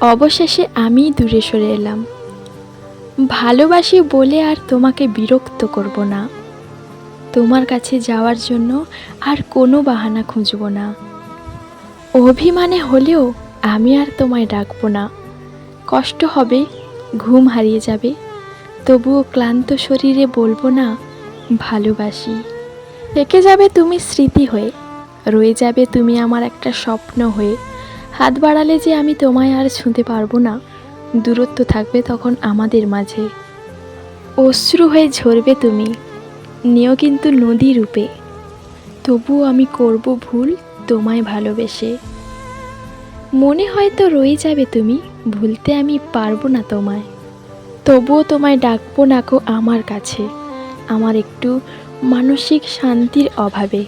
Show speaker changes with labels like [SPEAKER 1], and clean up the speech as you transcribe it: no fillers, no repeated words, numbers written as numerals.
[SPEAKER 1] অবশেষে আমি দূরে সরে এলাম। ভালোবাসি বলে আর তোমাকে বিরক্ত করব না। তোমার কাছে যাওয়ার জন্য আর কোনো বাহানা খুঁজব না। অভিমানে হলেও আমি আর তোমায় ডাকবো না। কষ্ট হবে, ঘুম হারিয়ে যাবে, তবুও ক্লান্ত শরীরে বলবো না ভালোবাসি। থেকে যাবে তুমি স্মৃতি হয়ে, রয়ে যাবে তুমি আমার একটা স্বপ্ন হয়ে। হাত বাড়ালে যে আমি তোমায় আর ছুঁতে পারবো না, দূরত্ব থাকবে তখন আমাদের মাঝে। অশ্রু হয়ে ঝরবে তুমি, নিও কিন্তু নদী রূপে, তবুও আমি করব ভুল তোমায় ভালোবেসে। মনে হয়তো রয়ে যাবে তুমি, ভুলতে আমি পারবো না তোমায়, তবুও তোমায় ডাকবো না কো আমার কাছে, আমার একটু মানসিক শান্তির অভাবে।